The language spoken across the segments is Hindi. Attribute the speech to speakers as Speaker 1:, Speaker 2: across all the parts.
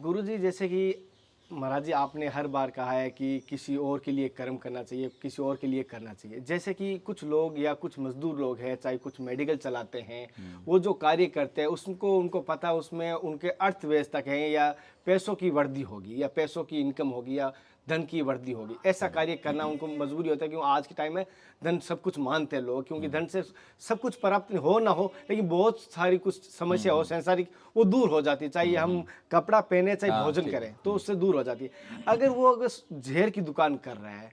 Speaker 1: गुरुजी, जैसे कि महाराज जी आपने हर बार कहा है कि किसी और के लिए कर्म करना चाहिए, किसी और के लिए करना चाहिए। जैसे कि कुछ लोग या कुछ मजदूर लोग हैं, चाहे कुछ मेडिकल चलाते हैं, वो जो कार्य करते हैं उसको उनको पता है उसमें उनके अर्थव्यवस्था है या पैसों की वृद्धि होगी या पैसों की इनकम होगी या धन की वृद्धि होगी, ऐसा कार्य करना उनको मजबूरी होता है। क्योंकि आज के टाइम में धन सब कुछ मानते हैं लोग, क्योंकि धन से सब कुछ प्राप्त हो ना हो, लेकिन बहुत सारी कुछ समस्या हो सांसारिक, वो दूर हो जाती है। चाहे हम कपड़ा पहने चाहे
Speaker 2: हाँ,
Speaker 1: भोजन
Speaker 2: ठीक।
Speaker 1: करें तो उससे दूर हो जाती है। अगर वो अगर जहर की दुकान कर रहा है,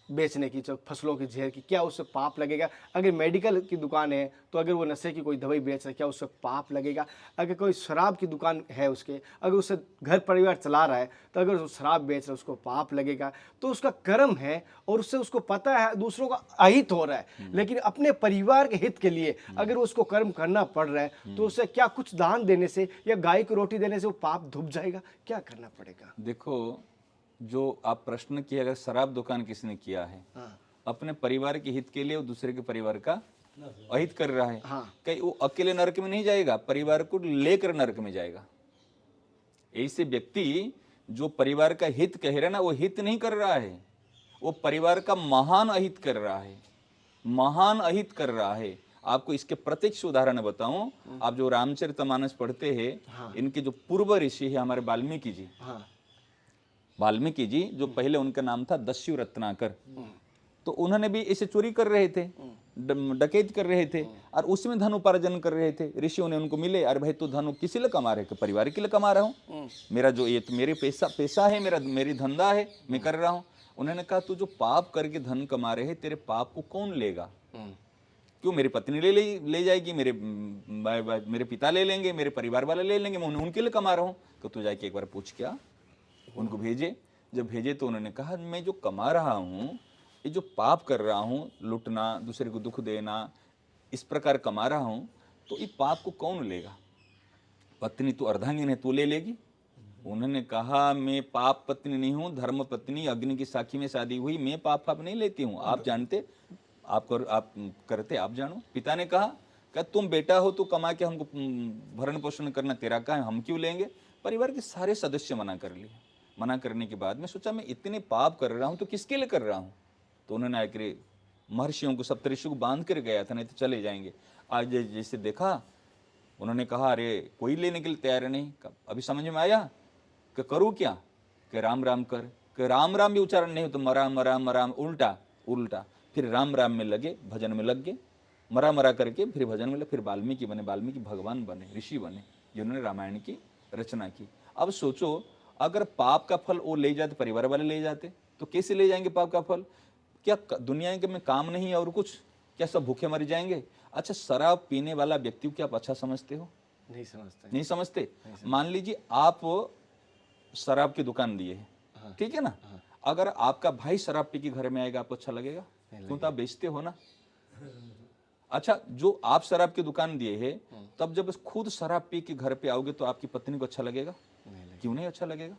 Speaker 1: बेचने की, जो फसलों की जहर की, क्या उससे पाप लगेगा? अगर मेडिकल की दुकान है तो अगर वो नशे की कोई दवाई बेच रहा है, क्या उससे पाप लगेगा? अगर कोई शराब की दुकान है उसके, अगर उससे घर परिवार चला रहा है, तो अगर वो शराब बेच रहा है उसको पाप लगेगा? तो उसका कर्म है और उससे उसको पता है दूसरों का अहित हो रहा है, लेकिन अपने परिवार के हित के लिए अगर उसको कर्म करना पड़ रहा है, तो उससे क्या कुछ दान देने से या गाय को रोटी देने से वो पाप धुप जाएगा? क्या करना पड़ेगा?
Speaker 2: देखो, जो आप प्रश्न किए, अगर शराब दुकान किसने किया है,
Speaker 1: हाँ
Speaker 2: अपने परिवार के हित के लिए वो दूसरे के परिवार का अहित कर रहा है,
Speaker 1: हाँ
Speaker 2: कहीं वो अकेले नरक में नहीं जाएगा, परिवार को लेकर नरक में जाएगा। ऐसे व्यक्ति जो परिवार का हित कह रहे ना, वो हित नहीं कर रहा है, वो परिवार का महान अहित कर रहा है, महान अहित कर रहा है। आपको इसके प्रत्यक्ष उदाहरण बताऊं, आप जो रामचरितमानस पढ़ते हैं, इनके जो पूर्व ऋषि है हमारे वाल्मीकि जी,
Speaker 1: हाँ
Speaker 2: वाल्मीकि जी जो पहले उनका नाम था दस्यु रत्नाकर, तो उन्होंने भी इसे चोरी कर रहे थे, डकैत कर रहे थे और उसमें धन उपार्जन कर रहे थे। ऋषियों ने उनको मिले, अरे भाई तू धन किस लिए कमा रहे? परिवार के लिए कमा रहा हूँ, मेरा जो ये तो मेरे पैसा है, मेरी धंधा है, मैं कर रहा हूँ। उन्होंने कहा तू जो पाप करके धन कमा रहे हैं, तेरे पाप को कौन लेगा? क्यों? मेरी पत्नी ले जाएगी, मेरे पिता ले लेंगे, मेरे परिवार वाले ले लेंगे, मैं उनके लिए कमा रहा हूँ। तो तू जाके एक बार पूछ क्या? उनको भेजे। जब भेजे तो उन्होंने कहा मैं जो कमा रहा हूँ, ये जो पाप कर रहा हूँ, लुटना, दूसरे को दुख देना, इस प्रकार कमा रहा हूँ, तो ये पाप को कौन लेगा? पत्नी तो अर्धांगिन है, तू ले लेगी? उन्होंने कहा मैं पाप पत्नी नहीं हूँ, धर्म पत्नी, अग्नि की साखी में शादी हुई, मैं पाप नहीं लेती हूँ। आप जानते, आप करते, आप जानो। पिता ने कहा क्या तुम बेटा हो तो कमा के हमको भरण पोषण करना तेरा का है, हम क्यों लेंगे? परिवार के सारे सदस्य मना कर लिए। मना करने के बाद मैं सोचा मैं इतने पाप कर रहा हूँ तो किसके लिए कर रहा हूँ? तो उन्होंने आकर महर्षियों को, सप्तऋषियों को बांध कर गया था, नहीं तो चले जाएंगे। आज जैसे देखा, उन्होंने कहा अरे कोई लेने के लिए तैयार नहीं। अभी समझ में आया कि करूँ क्या? कि राम राम कर, कि राम राम भी उच्चारण नहीं हो तो मराम मराम मराम, उल्टा उल्टा। फिर राम राम में लगे, भजन में लग गए, मरा करके फिर भजन में लगे, फिर वाल्मीकि बने, वाल्मीकि भगवान बने, ऋषि बने, जिन्होंने रामायण की रचना की। अब सोचो, अगर पाप का फल वो ले जाते, परिवार वाले ले जाते, तो कैसे ले जाएंगे पाप का फल? क्या दुनिया के में काम नहीं है और कुछ? क्या सब भूखे मर जाएंगे? अच्छा, शराब पीने वाला व्यक्ति को क्या आप अच्छा समझते हो?
Speaker 1: नहीं समझते।
Speaker 2: नहीं समझते। मान लीजिए आप शराब की दुकान दिए है, ठीक है ना? अगर आपका भाई शराब पी के घर में आएगा, आपको अच्छा लगेगा? क्यों? तो आप बेचते हो ना। अच्छा, जो आप शराब की दुकान दिए है, तब जब खुद शराब पी के घर पे आओगे तो आपकी पत्नी को अच्छा लगेगा? क्यों नहीं अच्छा लगेगा?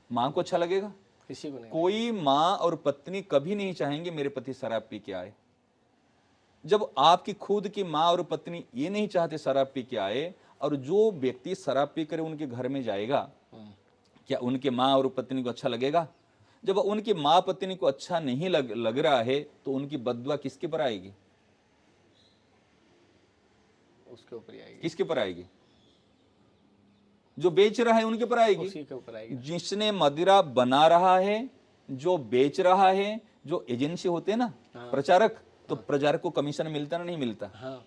Speaker 2: माँ को अच्छा लगेगा?
Speaker 1: किसी को नहीं।
Speaker 2: कोई माँ और पत्नी कभी नहीं चाहेंगे मेरे पति शराब पी के आए। जब आपकी खुद की माँ और पत्नी ये नहीं चाहते शराब पी के आए, और जो व्यक्ति शराब पी कर उनके घर में जाएगा, क्या उनके माँ और पत्नी को अच्छा लगेगा? जब उनकी माँ पत्नी को अच्छा नहीं लग रहा है, तो उनकी बददुआ किसके पर आएगी?
Speaker 1: उसके ऊपर आएगी।
Speaker 2: किसके पर आएगी? जो बेच रहा है उनके पर आएगी।
Speaker 1: उसी के ऊपर आएगी।
Speaker 2: जिसने मदिरा बना रहा है, जो बेच रहा है, जो एजेंसी होते हैं ना, प्रचारक, तो प्रचारक को कमीशन मिलता ना? नहीं मिलता?
Speaker 1: हाँ।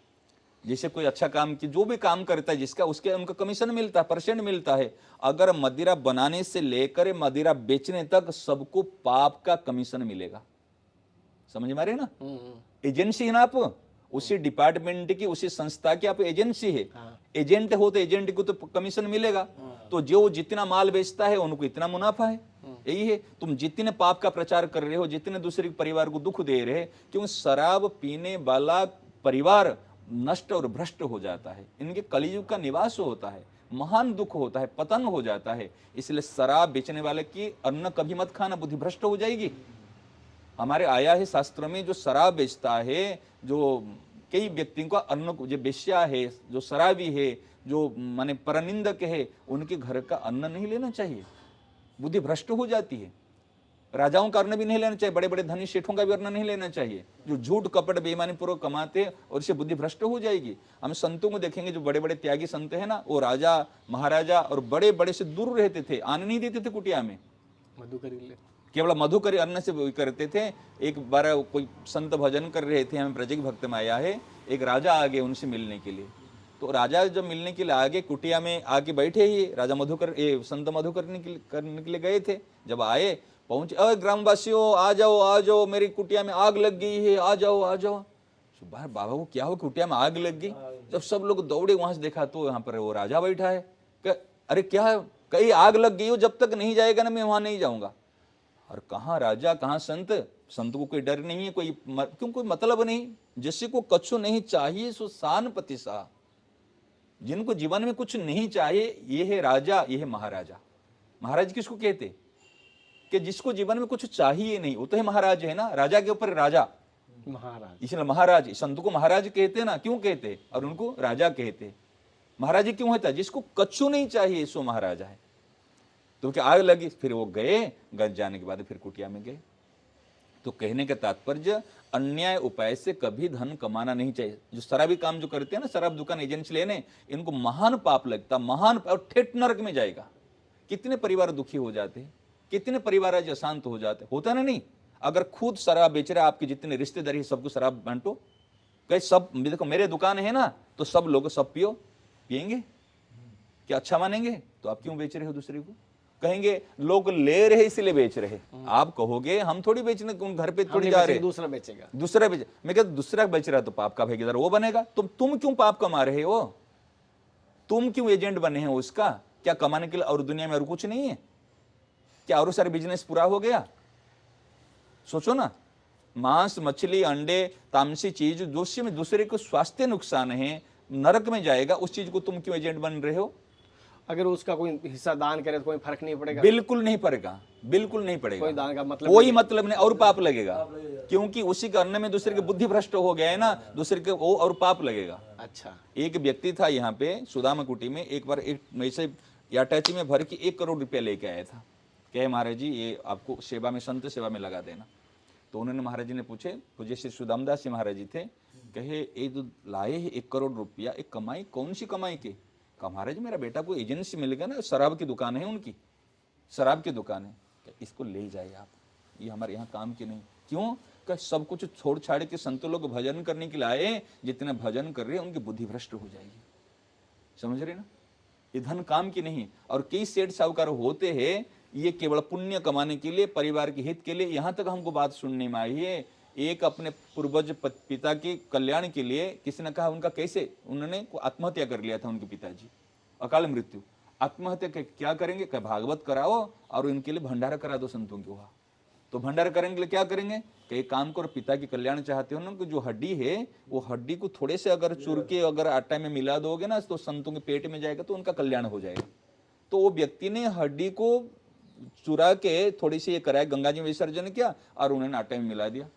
Speaker 2: जैसे कोई अच्छा काम की, जो भी काम करता है जिसका, उसके उनका कमीशन मिलता है, परसेंट मिलता है। अगर मदिरा बनाने से लेकर मदिरा बेचने तक सबको पाप का कमीशन मिलेगा। समझ में आ रहे ना? एजेंसी है ना आप, उसी डिपार्टमेंट की, उसी संस्था की आप एजेंसी है। एजेंट हो तो एजेंट को तो कमीशन मिलेगा। तो जो जितना माल बेचता है उनको इतना मुनाफा है। यही है, तुम जितने पाप का प्रचार कर रहे हो, जितने दूसरे परिवार को दुख दे रहे, क्यों? शराब पीने वाला परिवार नष्ट और भ्रष्ट हो जाता है, इनके कलियुग का निवास होता है, महान दुख होता है, पतन हो जाता है। इसलिए शराब बेचने वाले की अन्न कभी मत खाना, बुद्धि भ्रष्ट हो जाएगी। हमारे आया है शास्त्रों में, जो शराब बेचता है, जो कई व्यक्तियों का अन्न को, जो बेश्या है, जो शराबी है, जो माने परनिंदक है, उनके घर का अन्न नहीं लेना चाहिए, बुद्धि भ्रष्ट हो जाती है। राजाओं का अन्न भी नहीं लेना चाहिए, बड़े बड़े धनी सेठों का भी अन्न नहीं लेना चाहिए, जो झूठ कपट बेईमानी पूर्वक कमाते हैं, और इससे बुद्धि भ्रष्ट हो जाएगी। हम संतों को देखेंगे, जो बड़े बड़े त्यागी संत है ना, वो राजा महाराजा और बड़े बड़े से दूर रहते थे, आने नहीं देते थे कुटिया में,
Speaker 1: मधुकरी ले
Speaker 2: केवल मधुकर अन्न से वो करते थे। एक बार कोई संत भजन कर रहे थे, हमें ब्रज भक्त में आया है, एक राजा आ गए उनसे मिलने के लिए। तो राजा जब मिलने के लिए आगे कुटिया में आके बैठे ही, राजा मधुकर संत मधुकर करने के लिए गए थे। जब आए पहुंचे, अरे ग्रामवासियों आ जाओ, मेरी कुटिया में आग लग गई है, आ जाओ। बाबा को क्या हो, कुटिया में आग लग गई? जब सब लोग दौड़े वहां से देखा तो यहाँ पर वो राजा बैठा है। अरे क्या है? कहीं आग लग गई हो, जब तक नहीं जाएगा ना मैं वहां नहीं जाऊंगा। और कहाँ राजा कहाँ संत को कोई डर नहीं है, क्यों कोई मतलब नहीं। जिससे को कछु नहीं चाहिए सो सान पतिसा, जिनको जीवन में कुछ नहीं चाहिए ये है राजा, ये है महाराजा। महाराज किसको कहते? कि जिसको जीवन में कुछ चाहिए नहीं, वो तो है महाराज है ना, राजा के ऊपर राजा
Speaker 1: महाराज,
Speaker 2: इसलिए महाराज। संत को महाराज कहते ना, क्यों कहते? और उनको राजा कहते। महाराज क्यों होता है? जिसको कछु नहीं चाहिए सो महाराजा है। तो क्या आग लगी, फिर वो गए, जाने के बाद फिर कुटिया में गए। तो कहने का तात्पर्य, अन्याय उपाय से कभी धन कमाना नहीं चाहिए। जो शराबी काम जो करते हैं ना, शराब दुकान एजेंसी लेने, इनको महान पाप लगता, महान, और ठेठ नरक में जाएगा। कितने परिवार दुखी हो जाते हैं, कितने परिवार आज अशांत हो जाते, होता ना नहीं। अगर खुद शराब बेच रहे, आपके जितने रिश्तेदार है सबको शराब बांटो, कहीं सब देखो मेरे दुकान है ना, तो सब लोग सब पिएंगे, क्या अच्छा मानेंगे? तो आप क्यों बेच रहे हो दूसरे को? कहेंगे लोग ले रहे इसलिए बेच रहे। आप कहोगे हम थोड़ी बेचने, घर पे थोड़ी जा रहे,
Speaker 1: दूसरा बेचेगा,
Speaker 2: दूसरा बेच। मैं कहता दूसरा बेच रहा तो पाप का भागीदार वो बनेगा। तुम क्यों पाप कमा रहे हो? तुम क्यों एजेंट बने हैं उसका? क्या कमाने के लिए और दुनिया में और कुछ नहीं है क्या? और सारे बिजनेस पूरा हो गया? सोचो ना, मांस मछली अंडे तामसी चीज दूसरे को स्वास्थ्य नुकसान है, नरक में जाएगा, उस चीज को तुम क्यों एजेंट बन रहे हो?
Speaker 1: अगर उसका कोई हिस्सा दान करे तो कोई फर्क नहीं पड़ेगा?
Speaker 2: बिल्कुल नहीं पड़ेगा, बिल्कुल नहीं पड़ेगा।
Speaker 1: कोई दान का मतलब
Speaker 2: कोई मतलब नहीं, और पाप लगेगा, क्योंकि उसी करने में दूसरे की बुद्धि भ्रष्ट हो गया है ना, दूसरे के वो और पाप लगेगा।
Speaker 1: अच्छा,
Speaker 2: एक व्यक्ति था यहाँ पे सुदामा कुटी में, एक बार एक ऐसे याटाची में भर के 1 करोड़ रुपया लेके आया था। कहे महाराज जी ये आपको सेवा में, संत सेवा में लगा देना। तो उन्होंने महाराज जी ने पूछे, पूज्य श्री सुदामदास जी महाराज जी थे, कहे ये जो लाए है 1 करोड़ रुपया, एक कमाई कौन सी कमाई के? कहा महाराज मेरा बेटा को एजेंसी मिल गया ना, शराब की दुकान है उनकी, शराब की दुकान है, इसको ले जाइए आप, ये हमारे यहाँ काम की नहीं। क्यों? क्या सब कुछ छोड़ छाड़ के संत लोग भजन करने के लिए आए, जितने भजन कर रहे हैं उनकी बुद्धि भ्रष्ट हो जाएगी। समझ रहे ना, ये धन काम की नहीं। और कई सेठ साहूकार होते हैं, ये केवल पुण्य कमाने के लिए, परिवार के हित के लिए। यहां तक हमको बात सुनने में आई है, एक अपने पूर्वज पिता के कल्याण के लिए किसी ने कहा, उनका कैसे, उन्होंने आत्महत्या कर लिया था उनके पिताजी, अकाल मृत्यु। आत्महत्या क्या करेंगे? क्या भागवत कराओ और इनके लिए भंडारा करा दो संतों के वहां। तो भंडारा करेंगे लिए क्या करेंगे? कई काम करो, पिता की कल्याण चाहते हो ना, कि जो हड्डी है वो हड्डी को थोड़े से अगर चुर के अगर आटा में मिला दोगे ना, तो संतों के पेट में जाएगा तो उनका कल्याण हो जाएगा। तो वो व्यक्ति ने हड्डी को चुरा के थोड़ी सी ये कराया, गंगा जी में विसर्जन किया और उन्होंने आटे में मिला दिया।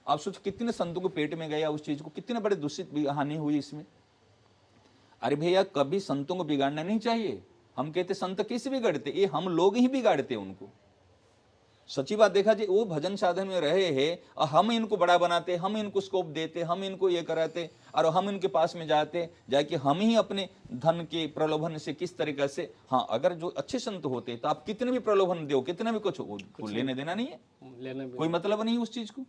Speaker 2: आप सोचो कितने संतों को पेट में गया उस चीज को, कितने बड़े दूषित हानि हुई इसमें। अरे भैया कभी संतों को बिगाड़ना नहीं चाहिए। हम कहते संत किस बिगाड़ते? ये हम लोग ही बिगाड़ते उनको। सच्ची बात देखा जी, वो भजन साधन में रहे हैं और हम इनको बड़ा बनाते, हम इनको स्कोप देते, हम इनको ये कराते और हम इनके पास में जाके हम ही अपने धन के प्रलोभन से किस तरीके से। हाँ, अगर जो अच्छे संत होते तो आप कितने भी प्रलोभन दो, कितना भी कुछ लेने देना नहीं है, कोई मतलब नहीं उस चीज को।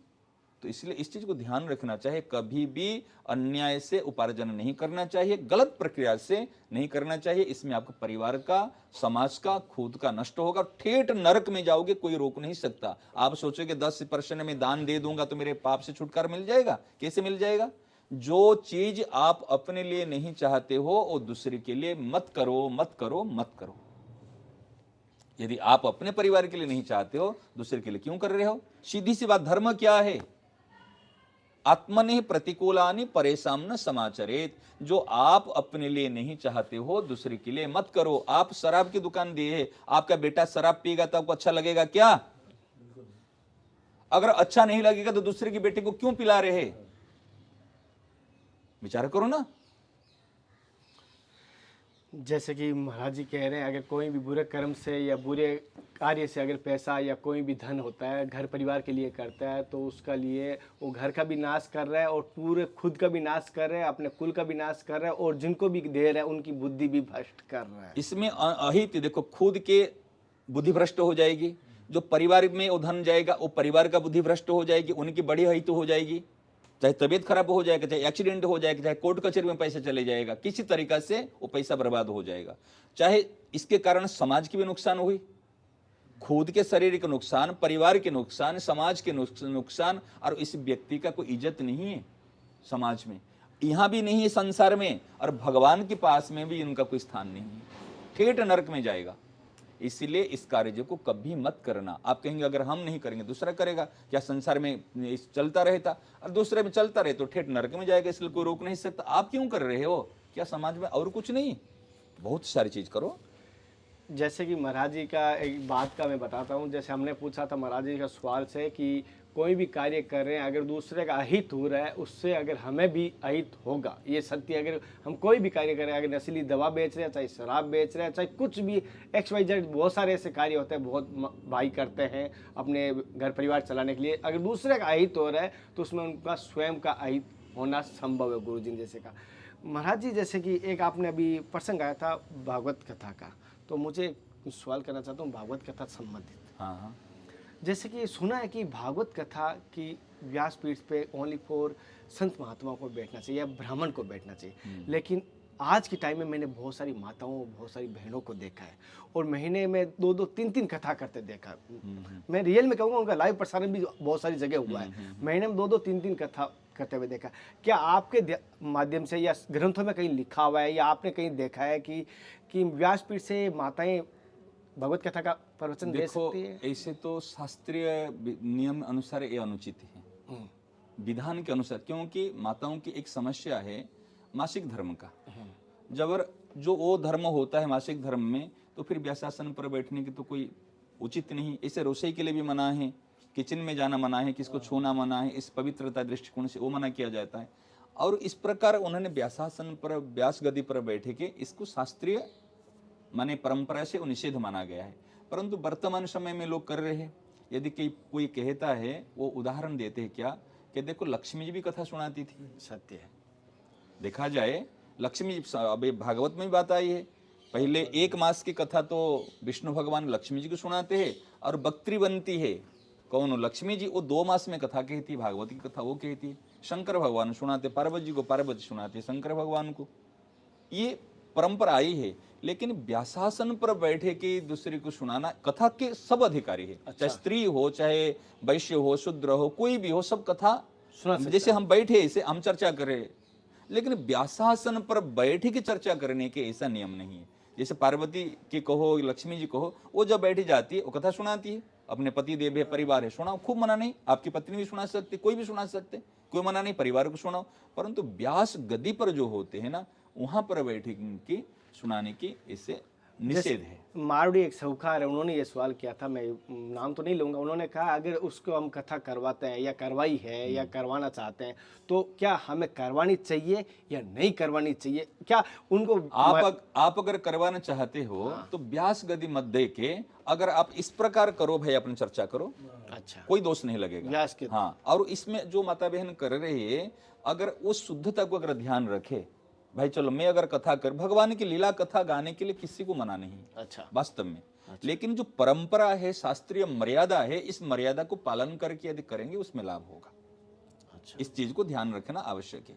Speaker 2: तो इसलिए इस चीज को ध्यान रखना चाहिए, कभी भी अन्याय से उपार्जन नहीं करना चाहिए, गलत प्रक्रिया से नहीं करना चाहिए। इसमें आपका परिवार का, समाज का, खुद का नष्ट होगा, ठेठ नरक में जाओगे, कोई रोक नहीं सकता। आप सोचोगे 10% में दान दे दूंगा तो मेरे पाप से छुटकारा मिल जाएगा, कैसे मिल जाएगा? जो चीज आप अपने लिए नहीं चाहते हो वो दूसरे के लिए मत करो, मत करो, मत करो। यदि आप अपने परिवार के लिए नहीं चाहते हो, दूसरे के लिए क्यों कर रहे हो? सीधी सी बात, धर्म क्या है? आत्मनि प्रतिकूलानि परेशान न समाचरेत। जो आप अपने लिए नहीं चाहते हो दूसरे के लिए मत करो। आप शराब की दुकान दिए, आपका बेटा शराब पिएगा तो आपको अच्छा लगेगा क्या? अगर अच्छा नहीं लगेगा तो दूसरे की बेटे को क्यों पिला रहे? विचार करो ना।
Speaker 1: जैसे कि महाराज जी कह रहे हैं, अगर कोई भी बुरे कर्म से या बुरे कार्य से अगर पैसा या कोई भी धन होता है, घर परिवार के लिए करता है, तो उसका लिए वो घर का भी नाश कर रहा है और पूरे खुद का भी नाश कर रहा है, अपने कुल का भी नाश कर रहा है, और जिनको भी दे रहा है उनकी बुद्धि भी भ्रष्ट कर रहा है।
Speaker 2: इसमें अहित देखो, खुद के बुद्धि भ्रष्ट हो जाएगी, जो परिवार में वो धन जाएगा वो परिवार का बुद्धि भ्रष्ट हो जाएगी, उनकी बड़ी अहित हो जाएगी, चाहे तबीयत खराब हो जाएगा, चाहे एक्सीडेंट हो जाएगा, चाहे कोर्ट कचहरी में पैसा चले जाएगा, किसी तरीका से वो पैसा बर्बाद हो जाएगा। चाहे इसके कारण समाज की भी नुकसान हुई, खुद के शरीर के नुकसान, परिवार के नुकसान, समाज के नुकसान, और इस व्यक्ति का कोई इज्जत नहीं है समाज में, यहाँ भी नहीं है संसार में, और भगवान के पास में भी इनका कोई स्थान नहीं है, ठेठ नरक में जाएगा। इसलिए इस कार्य को कभी मत करना। आप कहेंगे अगर हम नहीं करेंगे दूसरा करेगा, क्या संसार में इस चलता रहता, और दूसरे में चलता रहे तो ठेठ नरक में जाएगा, इसलिए कोई रोक नहीं सकता। आप क्यों कर रहे हो? क्या समाज में और कुछ नहीं? बहुत सारी चीज करो।
Speaker 1: जैसे कि महाराज जी का एक बात का मैं बताता हूँ। जैसे हमने पूछा था महाराज जी का सवाल से कि कोई भी कार्य कर रहे हैं, अगर दूसरे का अहित हो रहा है, उससे अगर हमें भी अहित होगा, ये सत्य। अगर हम कोई भी कार्य कर रहे हैं, अगर नशीली दवा बेच रहे हैं, चाहे शराब बेच रहे हैं, चाहे कुछ भी XYZ, बहुत सारे ऐसे कार्य होते हैं, बहुत भाई करते हैं अपने घर परिवार चलाने के लिए। अगर दूसरे का अहित हो रहा है तो उसमें उनका स्वयं का अहित होना संभव है। गुरु जी ने जैसे कहा। महाराज जी, जैसे कि एक आपने अभी प्रसंग आया था भागवत कथा का, तो मुझे कुछ सवाल करना चाहता हूँ भागवत कथा संबंधित।
Speaker 2: हाँ हाँ।
Speaker 1: जैसे कि सुना है कि भागवत कथा की व्यासपीठ पे ओनली फॉर संत महात्माओं को बैठना चाहिए या ब्राह्मण को बैठना चाहिए, लेकिन आज के टाइम में मैंने बहुत सारी माताओं, बहुत सारी बहनों को देखा है, और महीने में 2-2, 3-3 कथा करते देखा। मैं रियल में कहूँगा, उनका लाइव प्रसारण भी बहुत सारी जगह हुआ है, महीने में 2-2, 3-3 कथा करते हुए देखा। क्या आपके माध्यम से या ग्रंथों में कहीं लिखा हुआ है या आपने कहीं देखा है कि व्यासपीठ से माताएं भगवत कथा का प्रवचन दे सकती है?
Speaker 2: ऐसे तो शास्त्रीय नियम अनुसार ये अनुचित है, विधान के अनुसार, क्योंकि माताओं की एक समस्या है मासिक धर्म का। जब जो वो धर्म होता है मासिक धर्म में, तो फिर व्यासासन पर बैठने की तो कोई उचित नहीं। इसे रसोई के लिए भी मना है, किचन में जाना मना है, किसको छूना मना है, इस पवित्रता दृष्टिकोण से वो मना किया जाता है। और इस प्रकार उन्होंने व्यासासन पर, व्यास गद्दी पर बैठे के इसको शास्त्रीय माने परंपरा से निषेध माना गया है। परंतु वर्तमान समय में लोग कर रहे हैं। यदि कोई कहता है, वो उदाहरण देते हैं क्या कि देखो लक्ष्मी जी भी कथा सुनाती थी।
Speaker 1: सत्य है, देखा
Speaker 2: देखा जाए लक्ष्मी जी, अभी भागवत में भी बात आई है, पहले 1 मास की कथा तो विष्णु भगवान लक्ष्मी जी को सुनाते हैं, और बक्त्री बनती है कौन? लक्ष्मी जी। वो 2 मास में कथा कहती है, भागवत की कथा वो कहती है। शंकर भगवान सुनाते पार्वती जी को, पार्वती सुनाते शंकर भगवान को। ये परंपरा आई है। लेकिन व्यासासन पर बैठे के दूसरे को सुनाना, कथा के सब अधिकारी है। चाहे स्त्री हो, चाहे वैश्य हो, शूद्र हो, कोई भी हो, सब कथा जैसे हम बैठे ऐसे हम चर्चा करें। लेकिन व्यासासन पर बैठे की चर्चा करने के ऐसा नियम नहीं है। जैसे पार्वती की कहो, लक्ष्मी जी कहो, वो जब बैठी जाती है वो कथा सुनाती है, अपने पति देव है, परिवार है, सुनाओ, खूब मना नहीं। आपकी पत्नी भी सुना सकते, कोई भी सुना सकते, कोई मना नहीं, परिवार को सुनाओ। परंतु व्यास गद्दी पर जो होते हैं ना, वहां पर बैठे की सुनाने की इससे निषेध है।
Speaker 1: मारवाड़ी एक साहूकार है, उन्होंने ये सवाल किया था, मैं नाम तो नहीं लूंगा। उन्होंने कहा अगर उसको हम कथा करवाते हैं या करवाई है या करवाना चाहते हैं, तो क्या हमें करवानी चाहिए या नहीं करवानी चाहिए? क्या उनको
Speaker 2: आप अगर करवाना चाहते हो तो व्यास गद्दी मत दे के अगर आप इस प्रकार करो, भाई अपनी चर्चा करो,
Speaker 1: अच्छा,
Speaker 2: कोई दोष नहीं लगेगा।
Speaker 1: व्यास के
Speaker 2: हाँ, और इसमें जो माता बहन कर रही है, अगर उस शुद्धता को अगर ध्यान रखे, भाई चलो मैं अगर कथा कर, भगवान की लीला कथा गाने के लिए किसी को मना नहीं,
Speaker 1: अच्छा,
Speaker 2: वास्तव में। लेकिन जो परंपरा है, शास्त्रीय मर्यादा है, इस मर्यादा को पालन करके यदि करेंगे उसमें लाभ होगा।
Speaker 1: अच्छा,
Speaker 2: इस चीज को ध्यान रखना आवश्यक है।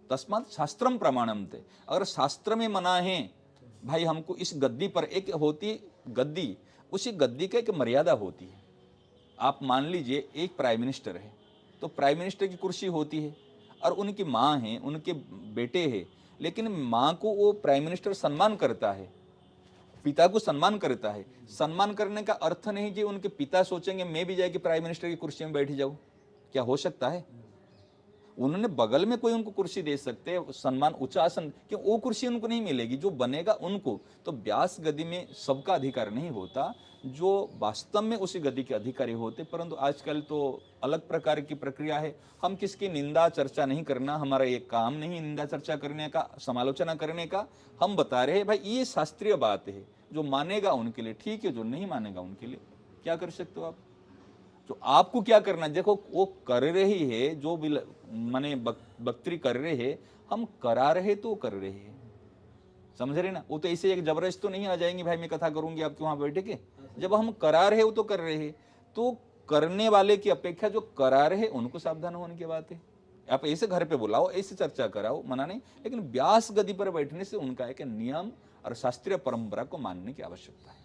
Speaker 2: तस्मात् शास्त्रम प्रमाणमते। अगर शास्त्र में मना है, भाई हमको इस गद्दी पर, एक होती गद्दी, उसी गद्दी का एक मर्यादा होती है। आप मान लीजिए एक प्राइम मिनिस्टर है, तो प्राइम मिनिस्टर की कुर्सी होती है और उनकी माँ है, उनके बेटे हैं, लेकिन माँ को वो प्राइम मिनिस्टर सम्मान करता है, पिता को सम्मान करता है। सम्मान करने का अर्थ नहीं कि उनके पिता सोचेंगे मैं भी जाके प्राइम मिनिस्टर की कुर्सी में बैठ जाऊं। क्या हो सकता है? उन्होंने बगल में कोई उनको कुर्सी दे सकते हैं, सम्मान ऊंचा आसन, क्यों वो कुर्सी उनको नहीं मिलेगी, जो बनेगा उनको। तो व्यास गद्दी में सबका अधिकार नहीं होता, जो वास्तव में उसी गद्दी के अधिकारी होते। परंतु आजकल तो अलग प्रकार की प्रक्रिया है। हम किसकी निंदा चर्चा नहीं करना, हमारा ये काम नहीं है निंदा चर्चा करने का, समालोचना करने का। हम बता रहे हैं भाई ये शास्त्रीय बात है, जो मानेगा उनके लिए ठीक है, जो नहीं मानेगा उनके लिए क्या कर सकते हो आप। तो आपको क्या करना है, देखो वो कर रही है जो माने बख्तरी कर रहे हैं, हम करा रहे तो कर रहे हैं, समझ रहे ना। वो तो ऐसे एक जबरदस्त तो नहीं आ जाएंगे भाई मैं कथा करूंगी आपके वहां बैठे के। जब हम करा रहे हो तो कर रहे हैं, तो करने वाले की अपेक्षा जो करा रहे उनको सावधान होने की बात है। आप ऐसे घर पे बुलाओ, ऐसे चर्चा कराओ, मना नहीं, लेकिन व्यास गद्दी पर बैठने से उनका एक नियम और शास्त्रीय परंपरा को मानने की आवश्यकता है।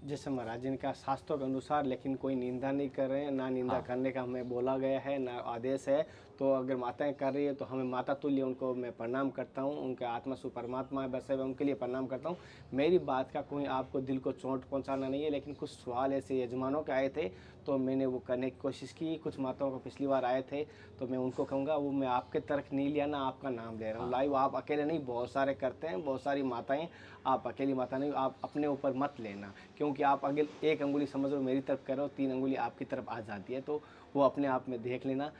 Speaker 1: जैसे महाराज जिनका शास्त्रों के अनुसार, लेकिन कोई निंदा नहीं कर रहे हैं, ना निंदा करने का हमें बोला गया है, ना आदेश है। तो अगर माताएं कर रही है तो हमें माता तुल्य उनको मैं प्रणाम करता हूँ, उनके आत्मा सु परमात्मा बसे हुए उनके लिए प्रणाम करता हूँ। मेरी बात का कोई आपको दिल को चोट पहुँचाना नहीं है, लेकिन कुछ सवाल ऐसे यजमानों के आए थे तो मैंने वो करने की कोशिश की। कुछ माताओं को पिछली बार आए थे तो मैं उनको कहूँगा, वो मैं आपके तरफ नहीं लिया ना आपका नाम ले रहा हूँ लाइव। आप अकेले नहीं, बहुत सारे करते हैं, बहुत सारी माताएं, आप अकेली माता नहीं, आप अपने ऊपर मत लेना, क्योंकि आप अगर एक अंगुली समझ लो मेरी तरफ कर रहे हो, 3 अंगुली आपकी तरफ आ जाती है, तो वो अपने आप में देख लेना।